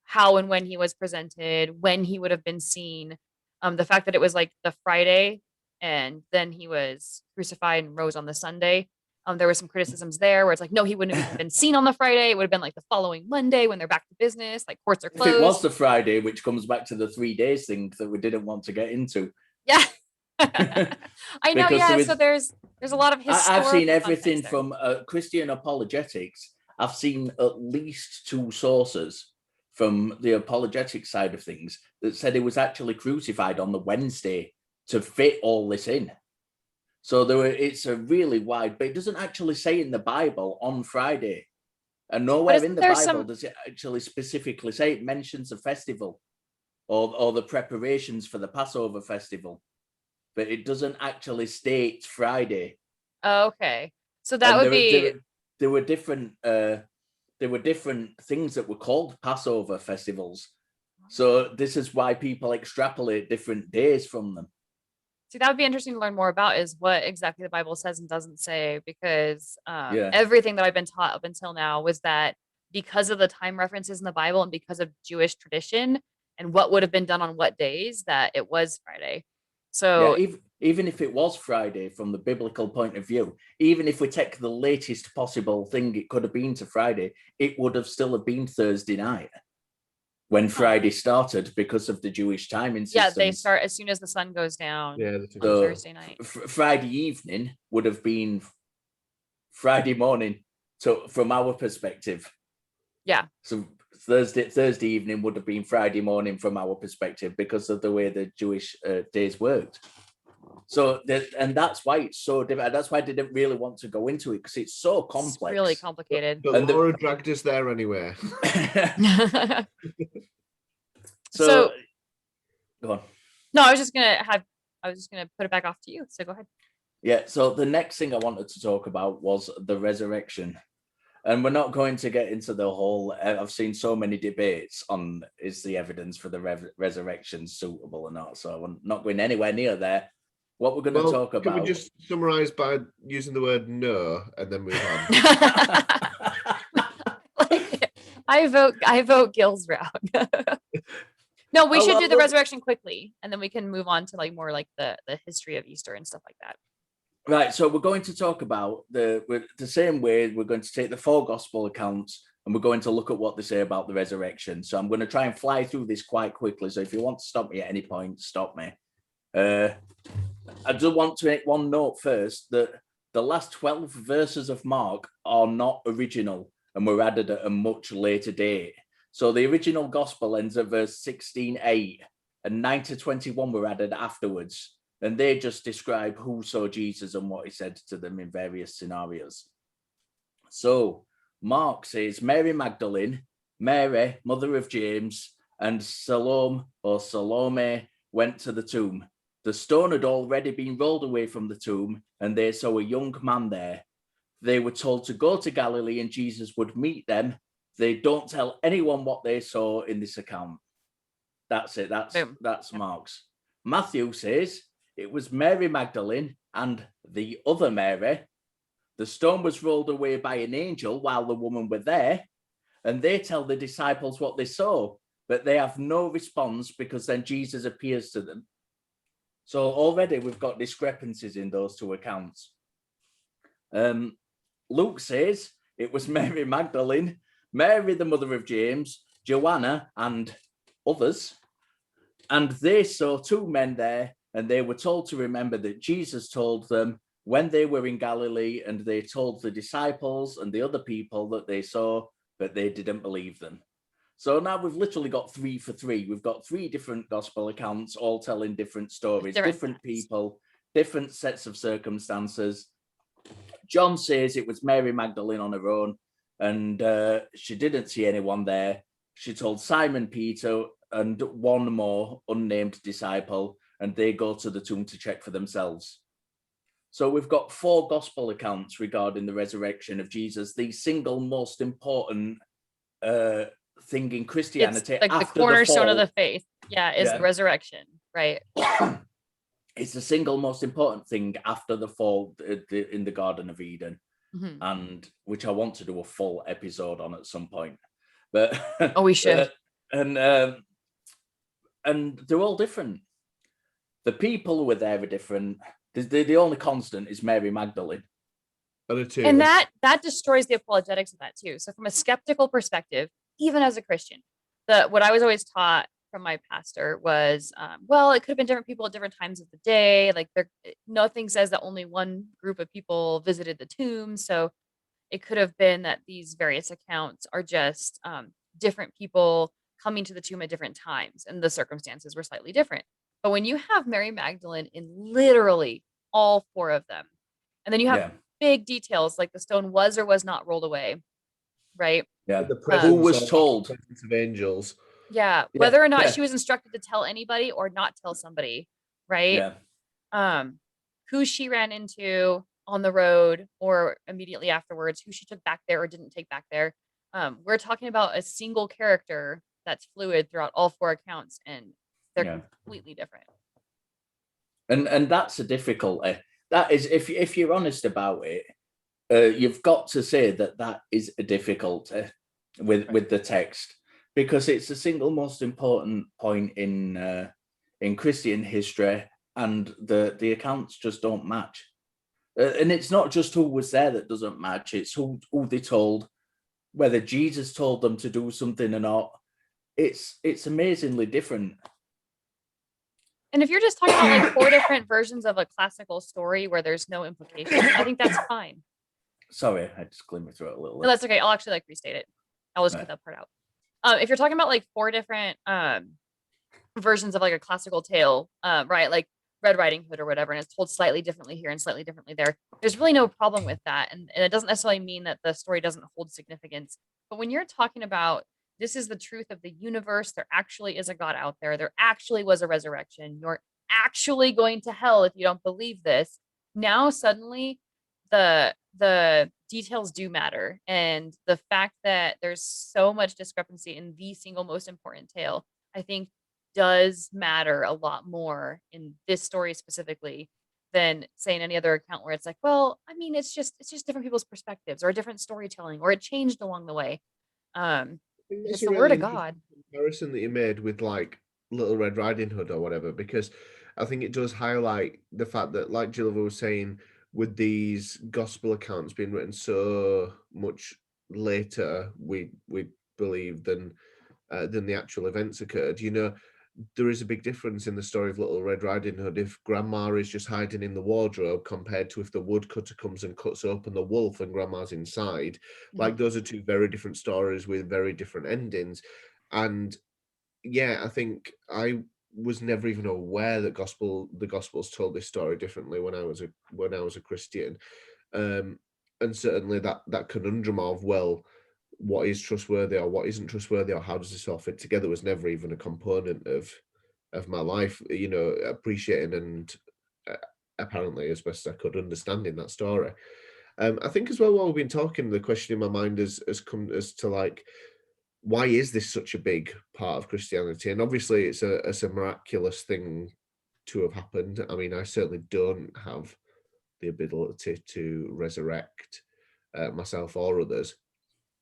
how and when he was presented, when he would have been seen, the fact that it was like the Friday and then he was crucified and rose on the Sunday. There were some criticisms there where it's like, no, he wouldn't have been seen on the Friday. It would have been like the following Monday when they're back to business, like courts are closed. If it was the Friday, which comes back to the 3 days thing that we didn't want to get into. Yeah. I know. Yeah. So there's a lot of historical I've seen everything from Christian apologetics. I've seen at least 2 sources from the apologetic side of things that said he was actually crucified on the Wednesday to fit all this in. So it's a really wide, but it doesn't actually say in the Bible on Friday. And nowhere in the Bible does it actually specifically say. It mentions a festival or the preparations for the Passover festival, but it doesn't actually state Friday. Oh, okay. So that would be... There were different things that were called Passover festivals. So this is why people extrapolate different days from them. See, that would be interesting to learn more about, is what exactly the Bible says and doesn't say, because everything that I've been taught up until now was that because of the time references in the Bible and because of Jewish tradition and what would have been done on what days, that it was Friday. So even if it was Friday from the biblical point of view, even if we take the latest possible thing it could have been to Friday, it would have still have been Thursday night when Friday started because of the Jewish timing system. Yeah, they start as soon as the sun goes down. Yeah, on Thursday night. Friday evening would have been Friday morning, from our perspective. Yeah. So Thursday evening would have been Friday morning from our perspective because of the way the Jewish days worked. So and that's why it's so different. That's why I didn't really want to go into it, because it's so complex. It's really complicated. But Laura dragged us there anyway. So go on. No, I was just gonna put it back off to you. So go ahead. Yeah. So the next thing I wanted to talk about was the resurrection. And we're not going to get into the whole, I've seen so many debates on, is the evidence for the resurrection suitable or not? So I'm not going anywhere near there. What we're going to talk about. Can we just summarize by using the word no and then move on? I vote Gil's route. No, we should do the resurrection quickly, and then we can move on to like more like the history of Easter and stuff like that. Right, so we're going to talk about the same way. We're going to take the 4 gospel accounts and we're going to look at what they say about the resurrection. So I'm going to try and fly through this quite quickly. So if you want to stop me at any point, stop me. I do want to make one note first that the last 12 verses of Mark are not original and were added at a much later date. So the original gospel ends at verse 16:8 and 9 to 21 were added afterwards. and they just describe who saw Jesus and what he said to them in various scenarios. So Mark says Mary Magdalene, Mary, mother of James, and Salome went to the tomb. The stone had already been rolled away from the tomb, and they saw a young man there. They were told to go to Galilee and Jesus would meet them. They don't tell anyone what they saw in this account. That's it. That's Mark's. Matthew says it was Mary Magdalene and the other Mary. The stone was rolled away by an angel while the women were there, and they tell the disciples what they saw, but they have no response because then Jesus appears to them. So already we've got discrepancies in those two accounts. Luke says it was Mary Magdalene, Mary the mother of James, Joanna, and others, and they saw two men there, and they were told to remember that Jesus told them when they were in Galilee, and they told the disciples and the other people that they saw, but they didn't believe them. So now we've literally got 3 for 3. We've got 3 different gospel accounts, all telling different stories, different people, different sets of circumstances. John says it was Mary Magdalene on her own, and she didn't see anyone there. She told Simon Peter and one more unnamed disciple, and they go to the tomb to check for themselves. So we've got 4 gospel accounts regarding the resurrection of Jesus, the single most important thing in Christianity. It's like the cornerstone of the faith. Is the resurrection, right? It's the single most important thing after the fall in the Garden of Eden, and which I want to do a full episode on at some point. But we should. And they're all different. The people who were there are different. The only constant is Mary Magdalene. And that destroys the apologetics of that too. So from a skeptical perspective, even as a Christian, what I was always taught from my pastor was, well, it could have been different people at different times of the day. Like nothing says that only one group of people visited the tomb. So it could have been that these various accounts are just different people coming to the tomb at different times, and the circumstances were slightly different. But when you have Mary Magdalene in literally all 4 of them, and then you have big details like the stone was or was not rolled away, right? Yeah. Who was told? Presence of angels. Yeah. Whether or not she was instructed to tell anybody or not tell somebody, right? Yeah. Who she ran into on the road or immediately afterwards, who she took back there or didn't take back there. We're talking about a single character that's fluid throughout all 4 accounts, and they're completely different. And that's a difficulty. That is, if you're honest about it, you've got to say that is a difficulty with the text, because it's the single most important point in Christian history, and the accounts just don't match. And it's not just who was there that doesn't match; it's who they told, whether Jesus told them to do something or not. It's amazingly different. And if you're just talking about like 4 different versions of a classical story where there's no implication, I think that's fine. Sorry, I just cleared my throat a little. No, that's okay. I'll actually restate it. I'll just cut that part out. If you're talking about like 4 different versions of like a classical tale, right? Like Red Riding Hood or whatever, and it's told slightly differently here and slightly differently there. There's really no problem with that. And it doesn't necessarily mean that the story doesn't hold significance. But when you're talking about this is the truth of the universe, there actually is a God out there. There actually was a resurrection. You're actually going to hell if you don't believe this. Now suddenly the details do matter. And the fact that there's so much discrepancy in the single most important tale, I think does matter a lot more in this story specifically than say in any other account where it's like, well, I mean, it's just different people's perspectives or a different storytelling, or it changed along the way. It's the word of God. Comparison that you made with like Little Red Riding Hood or whatever, because I think it does highlight the fact that, like Jill was saying, with these gospel accounts being written so much later, we believe than the actual events occurred. You know, there is a big difference in the story of Little Red Riding Hood if Grandma is just hiding in the wardrobe compared to if the woodcutter comes and cuts open the wolf and Grandma's inside. Mm-hmm. Like, those are 2 very different stories with very different endings. And yeah, I think I was never even aware that the Gospels told this story differently when I was a Christian, and certainly that conundrum of, well, what is trustworthy or what isn't trustworthy, or how does this all fit together, was never even a component of my life. Appreciating and apparently, as best as I could, understanding that story. I think as well, while we've been talking, the question in my mind has come as to, like, why is this such a big part of Christianity? And obviously it's a miraculous thing to have happened. I mean, I certainly don't have the ability to resurrect myself or others.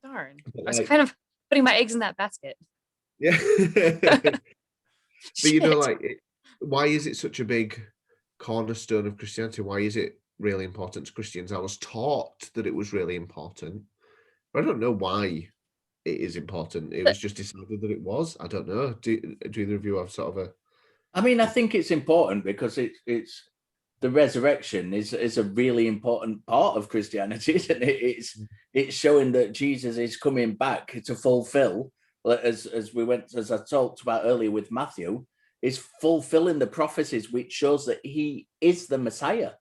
Darn. But, I was like, kind of putting my eggs in that basket. yeah. But Shit. why is it such a big cornerstone of Christianity? Why is it really important to Christians? I was taught that it was really important, but I don't know why it is important. It was just decided that it was. I don't know. Do either of you have sort of a... I mean, I think it's important because it's the resurrection is a really important part of Christianity, isn't it? It's showing that Jesus is coming back to fulfill, as I talked about earlier with Matthew, is fulfilling the prophecies, which shows that he is the Messiah.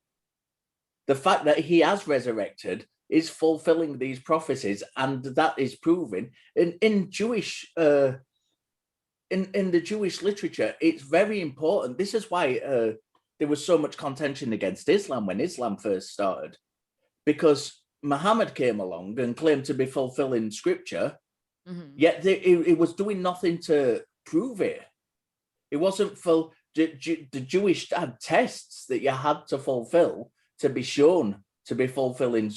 The fact that he has resurrected is fulfilling these prophecies, and that is proven in Jewish in the Jewish literature. It's very important. This is why there was so much contention against Islam when Islam first started, because Muhammad came along and claimed to be fulfilling scripture, yet it was doing nothing to prove it. It wasn't full. The Jewish had tests that you had to fulfill to be shown to be fulfilling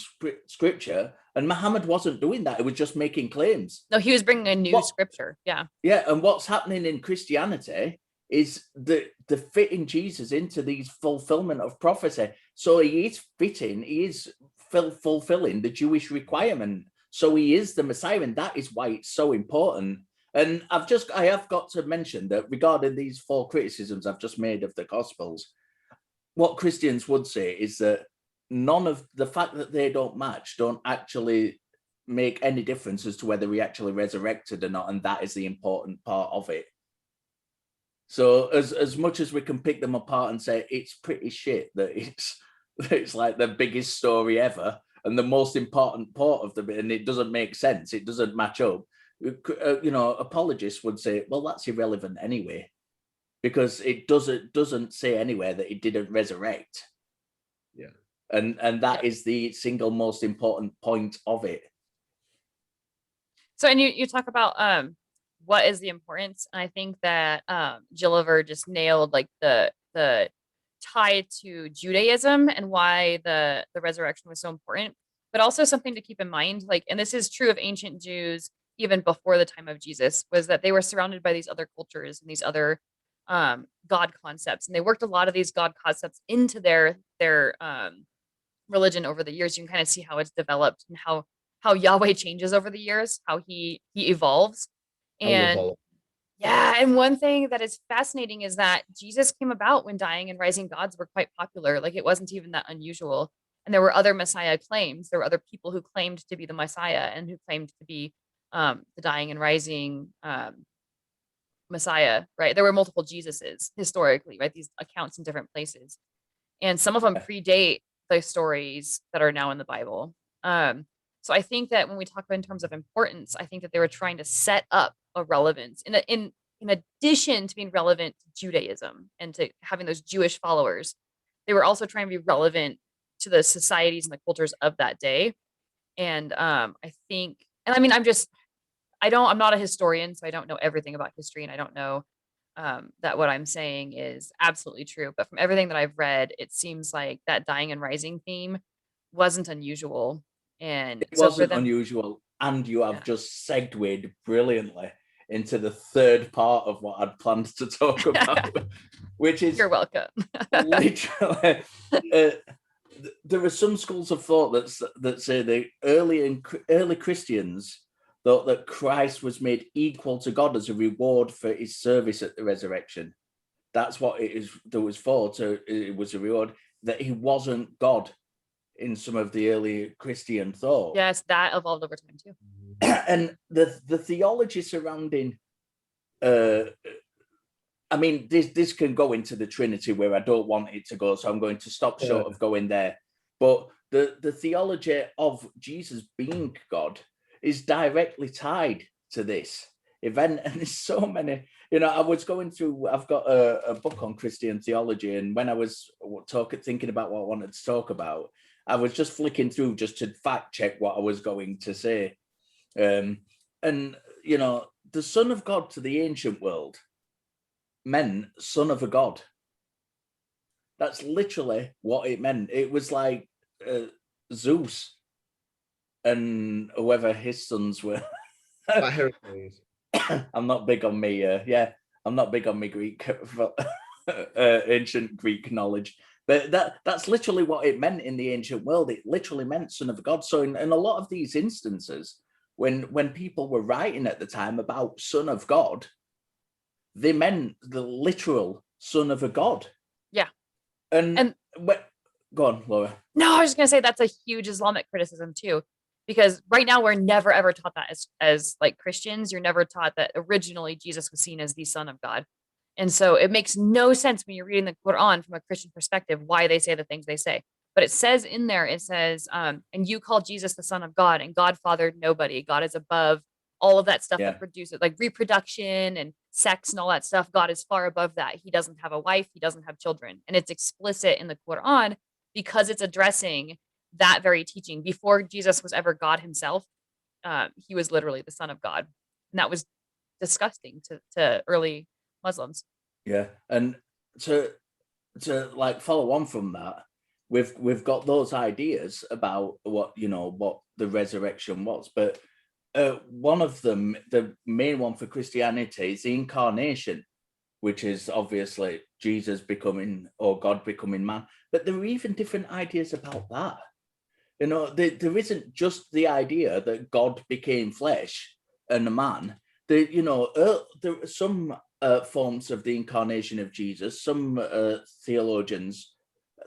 scripture, and Muhammad wasn't doing that. It was just making claims. No, he was bringing a new scripture. Yeah. And what's happening in Christianity is the fitting Jesus into these fulfillment of prophecy. So he is fitting, he is fulfilling the Jewish requirement. So he is the Messiah, and that is why it's so important. And I have got to mention that regarding these 4 criticisms I've just made of the Gospels, what Christians would say is that none of the fact that they don't match don't actually make any difference as to whether he actually resurrected or not, and that is the important part of it. So as much as we can pick them apart and say it's pretty shit that it's like the biggest story ever and the most important part of the, and it doesn't make sense, it doesn't match up, apologists would say, well, that's irrelevant anyway, because it doesn't say anywhere that it didn't resurrect. Yeah. And that is the single most important point of it. So, and you talk about what is the importance, and I think that Gilliver just nailed like the tie to Judaism and why the resurrection was so important, but also something to keep in mind, like, and this is true of ancient Jews even before the time of Jesus, was that they were surrounded by these other cultures and these other God concepts, and they worked a lot of these God concepts into their religion over the years. You can kind of see how it's developed and how Yahweh changes over the years, how he evolves. And yeah, and one thing that is fascinating is that Jesus came about when dying and rising gods were quite popular. Like, it wasn't even that unusual. And there were other Messiah claims. There were other people who claimed to be the Messiah and who claimed to be the dying and rising Messiah, right? There were multiple Jesuses historically, right? These accounts in different places. And some of them predate the stories that are now in the Bible. So I think that when we talk about in terms of importance, I think that they were trying to set up a relevance in addition to being relevant to Judaism and to having those Jewish followers. They were also trying to be relevant to the societies and the cultures of that day. And I think, and I mean, I'm not a historian, so I don't know everything about history, and I don't know that what I'm saying is absolutely true. But from everything that I've read, it seems like that dying and rising theme wasn't unusual. And it wasn't unusual. And you have just segued brilliantly into the third part of what I'd planned to talk about, which is, you're welcome. Literally, there are some schools of thought that say the early Christians thought that Christ was made equal to God as a reward for his service at the resurrection. That's what it was for. It was a reward, that he wasn't God in some of the early Christian thought. Yes, that evolved over time too. And the theology surrounding I mean, this can go into the Trinity where I don't want it to go, so I'm going to stop short of going there. But the theology of Jesus being God is directly tied to this event, and there's so many. I was going through. I've got a book on Christian theology, and when I was thinking about what I wanted to talk about, I was just flicking through just to fact check what I was going to say. And the Son of God to the ancient world meant son of a god. That's literally what it meant. It was like Zeus and whoever his sons were. Heracles. I'm not big on me. I'm not big on me Greek, ancient Greek knowledge. But that's literally what it meant in the ancient world. It literally meant son of a god. So in a lot of these instances, when people were writing at the time about son of God, they meant the literal son of a god. Yeah. And go on, Laura. No, I was just gonna say that's a huge Islamic criticism too, because right now we're never ever taught that as like Christians. You're never taught that originally Jesus was seen as the Son of God, and so it makes no sense when you're reading the Quran from a Christian perspective why they say the things they say. But it says in there, it says, and you call Jesus the Son of God, and God fathered nobody. God is above all of that stuff that produces like reproduction and sex and all that stuff. God is far above that. He doesn't have a wife. He doesn't have children. And it's explicit in the Quran because it's addressing that very teaching. Before Jesus was ever God himself, he was literally the Son of God. And that was disgusting to early Muslims. Yeah. And to like follow on from that, we've got those ideas about what the resurrection was. But one of them, the main one for Christianity, is the incarnation, which is obviously Jesus becoming, or God becoming man. But there are even different ideas about that. There isn't just the idea that God became flesh and a man. There are some forms of the incarnation of Jesus. Some theologians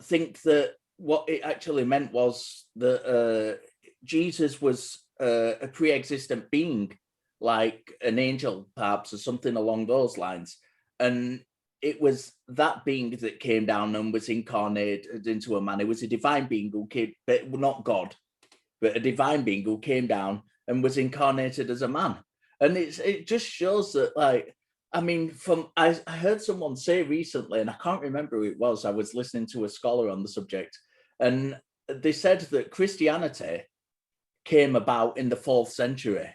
think that what it actually meant was that Jesus was a pre-existent being, like an angel, perhaps, or something along those lines. And it was that being that came down and was incarnated into a man. It was a divine being who came, but not God, but a divine being who came down and was incarnated as a man. And it just shows that, like, I mean, I heard someone say recently, and I can't remember who it was. I was listening to a scholar on the subject, and they said that Christianity came about in the 4th century.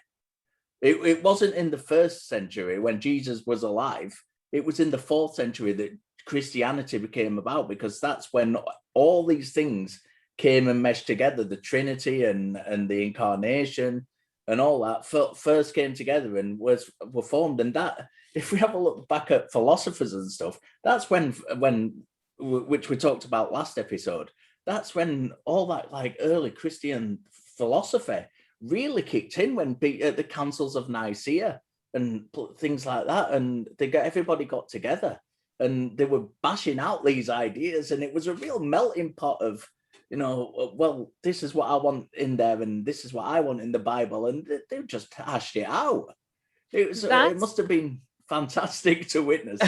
It wasn't in the 1st century when Jesus was alive. It was in the 4th century that Christianity became about, because that's when all these things came and meshed together. The Trinity and the incarnation and all that first came together and were formed. And that, if we have a look back at philosophers and stuff, that's when which we talked about last episode, that's when all that like early Christian philosophy really kicked in, when at the councils of Nicaea and things like that, and everybody got together and they were bashing out these ideas, and it was a real melting pot of, well, this is what I want in there, and this is what I want in the Bible, and they just hashed it out. It must have been fantastic to witness.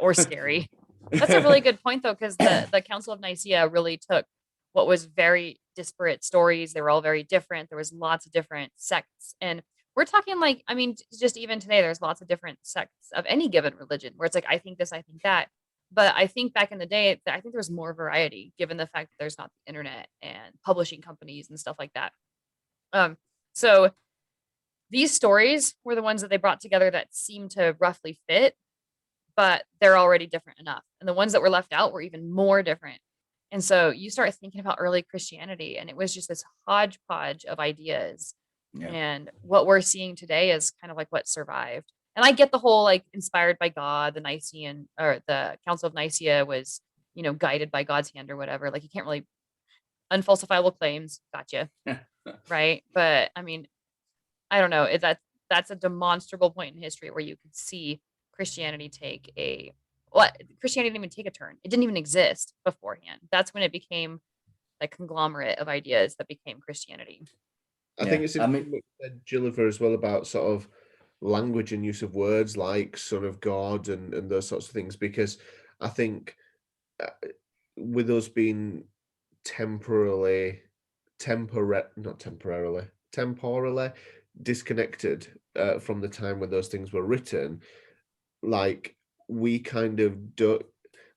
Or scary. That's a really good point, though, because the Council of Nicaea really took what was very disparate stories. They were all very different. There was lots of different sects. And we're talking like, I mean, just even today, there's lots of different sects of any given religion where it's like, I think this, I think that. But I think back in the day, I think there was more variety, given the fact that there's not the internet and publishing companies and stuff like that. So these stories were the ones that they brought together that seemed to roughly fit, but they're already different enough. And the ones that were left out were even more different. And so you start thinking about early Christianity, and it was just this hodgepodge of ideas. Yeah. And what we're seeing today is kind of like what survived. And I get the whole like inspired by God, the Nicene or the Council of Nicaea was, guided by God's hand or whatever. Like you can't really unfalsifiable claims. Gotcha. Right. But I mean, I don't know. That's a demonstrable point in history where you could see Christianity Christianity didn't even take a turn. It didn't even exist beforehand. That's when it became a conglomerate of ideas that became Christianity. I think it's interesting what you said, Gilliver, as well, about sort of language and use of words like Son of God and those sorts of things, because I think with us being temporarily disconnected from the time when those things were written, like we kind of don't,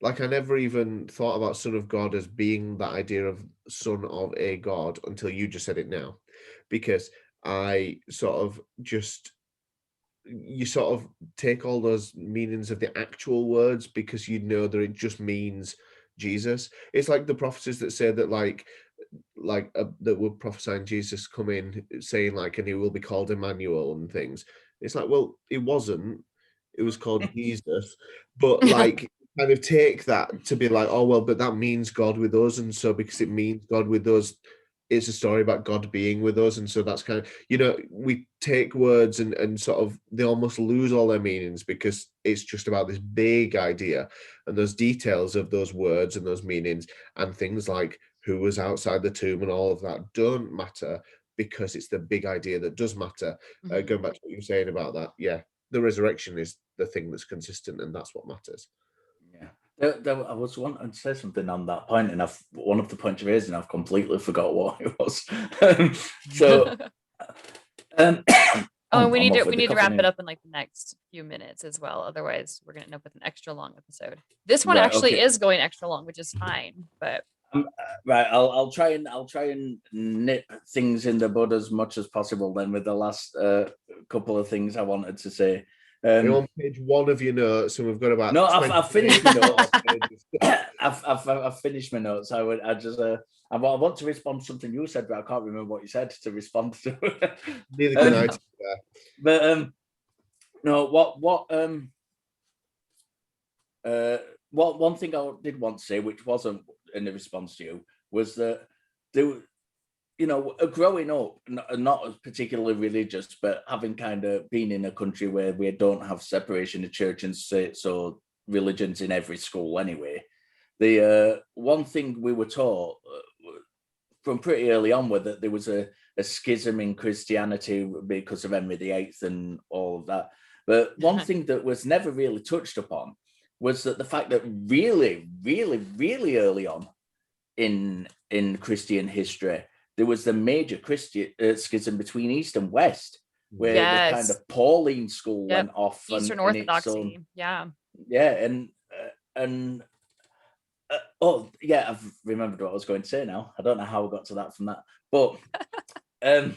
like I never even thought about Son of God as being that idea of son of a God until you just said it now, because I sort of just, you sort of take all those meanings of the actual words because you know that it just means Jesus. It's like the prophecies that say that that were prophesying Jesus coming, saying like, and he will be called Emmanuel and things. It's like, well, it wasn't. It was called Jesus, but like kind of take that to be like, oh well, but that means God with us, and so because it means God with us, it's a story about God being with us, and so that's kind of, we take words and sort of they almost lose all their meanings because it's just about this big idea, and those details of those words and those meanings and things like who was outside the tomb and all of that don't matter because it's the big idea that does matter. Going back to what you were saying about that, yeah, the resurrection is the thing that's consistent, and that's what matters. Yeah. I was wanting to say something on that point, and one of the points you raised, and I've completely forgot what it was. We need to wrap it up in like the next few minutes as well. Otherwise, we're gonna end up with an extra long episode. This one actually is going extra long, which is fine. But right, I'll try and nip things in the bud as much as possible. Then with the last couple of things I wanted to say. You're on page 1 of your notes, and we've got about. No, I've finished my notes. I've finished my notes. I want to respond to something you said, but I can't remember what you said to respond to. Neither can I. But no, what one thing I did want to say, which wasn't in the response to you, was that there, growing up, not particularly religious, but having kind of been in a country where we don't have separation of church and state, so religions in every school anyway. The one thing we were taught from pretty early on was that there was a schism in Christianity because of Henry VIII and all of that. But one thing that was never really touched upon was that the fact that really, really, really early on in Christian history, there was the major Christian schism between East and West, where the kind of Pauline school went off. Eastern Orthodoxy, I've remembered what I was going to say now. I don't know how I got to that from that, but I've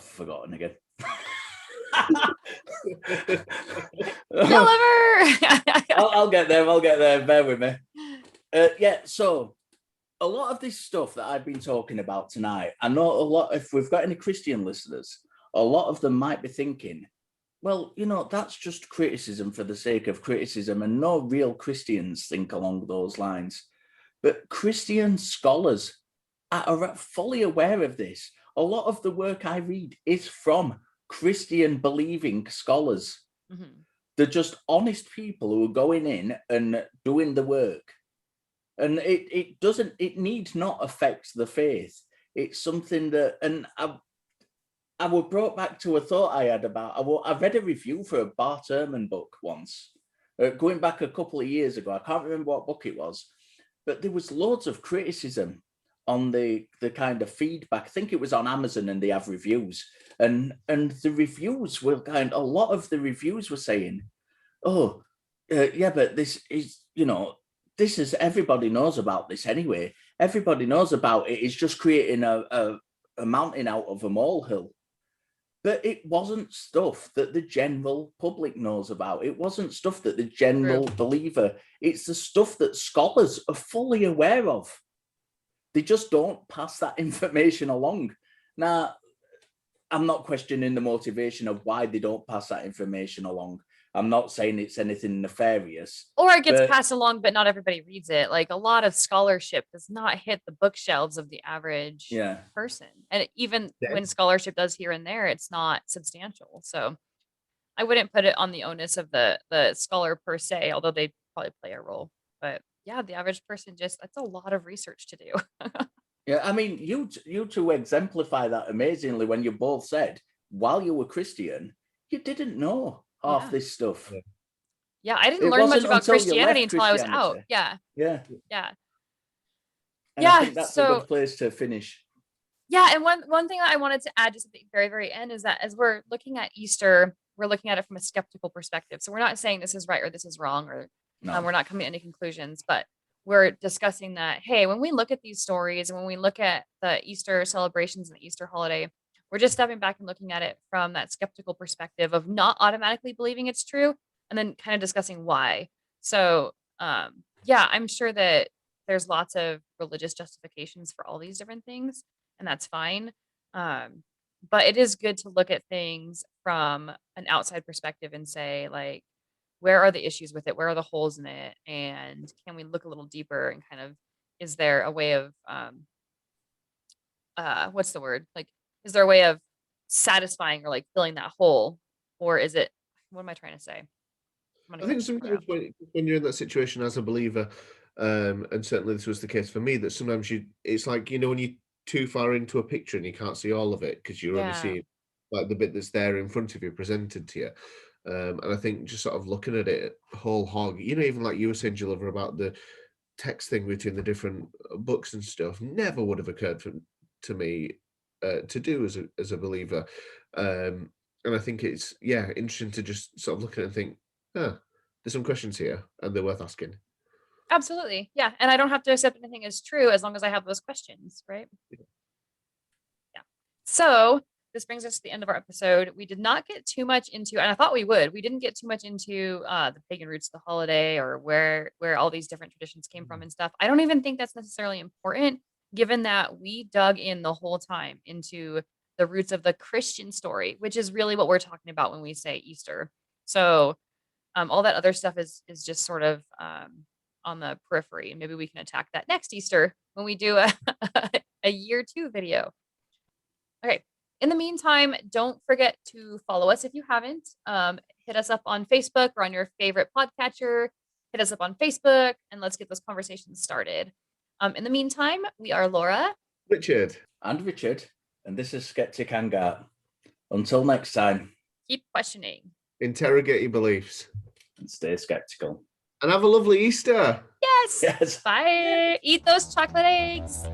forgotten again. I'll get there. Bear with me. So a lot of this stuff that I've been talking about tonight, I know a lot, if we've got any Christian listeners, a lot of them might be thinking, well, that's just criticism for the sake of criticism, and no real Christians think along those lines. But Christian scholars are fully aware of this. A lot of the work I read is from Christian believing scholars. Mm-hmm. They're just honest people who are going in and doing the work. And it need not affect the faith. It's something that, and I was brought back to a thought I had about, I read a review for a Bart Ehrman book once, going back a couple of years ago. I can't remember what book it was, but there was loads of criticism on the kind of feedback. I think it was on Amazon, and they have reviews. And the reviews were a lot of the reviews were saying, but this is, this is, everybody knows about this anyway. Everybody knows about it. It's just creating a mountain out of a molehill. But it wasn't stuff that the general public knows about. It wasn't stuff that the general believer. It's the stuff that scholars are fully aware of. They just don't pass that information along. Now, I'm not questioning the motivation of why they don't pass that information along. I'm not saying it's anything nefarious. Or it gets passed along, but not everybody reads it. Like, a lot of scholarship does not hit the bookshelves of the average person. And even when scholarship does here and there, it's not substantial. So I wouldn't put it on the onus of the scholar per se, although they probably play a role. But yeah, the average person that's a lot of research to do. Yeah, I mean, you two exemplify that amazingly when you both said while you were Christian, you didn't know half this stuff. Yeah, I didn't It learn much wasn't about until you Christianity left until I was out. Christianity. Yeah. Yeah. Yeah. And I think that's a good place to finish. Yeah, and one thing that I wanted to add just at the very, very end is that as we're looking at Easter, we're looking at it from a skeptical perspective. So we're not saying this is right or this is wrong, or we're not coming to any conclusions, but we're discussing that, hey, when we look at these stories and when we look at the Easter celebrations and the Easter holiday, we're just stepping back and looking at it from that skeptical perspective of not automatically believing it's true and then kind of discussing why. So yeah, I'm sure that there's lots of religious justifications for all these different things, and that's fine. But it is good to look at things from an outside perspective and say, like, where are the issues with it? Where are the holes in it? And can we look a little deeper and kind of, is there a way of, what's the word? Like, is there a way of satisfying or like filling that hole? Or is it, what am I trying to say? I think sometimes when you're in that situation as a believer, and certainly this was the case for me, that sometimes it's like, when you're too far into a picture and you can't see all of it because you're only seeing like the bit that's there in front of you presented to you. And I think just sort of looking at it whole hog, even like you were saying, Gilliver, about the text thing between the different books and stuff, never would have occurred to me to do as a believer. And I think it's interesting to just sort of look at it and think, there's some questions here and they're worth asking. Absolutely. Yeah. And I don't have to accept anything as true as long as I have those questions, right? Yeah. So this brings us to the end of our episode. We did not get too much into, and I thought we would, we didn't get too much into the pagan roots of the holiday or where all these different traditions came from and stuff. I don't even think that's necessarily important, given that we dug in the whole time into the roots of the Christian story, which is really what we're talking about when we say Easter. So all that other stuff is just sort of on the periphery, and maybe we can attack that next Easter when we do a year 2 video. Okay. In the meantime, don't forget to follow us if you haven't. Hit us up on Facebook or on your favorite podcatcher. Hit us up on Facebook, and let's get those conversations started. In the meantime, we are Laura, Richard, and this is Skeptic Hangout. Until next time, keep questioning, interrogate your beliefs, and stay skeptical. And have a lovely Easter. Yes. Bye. Eat those chocolate eggs.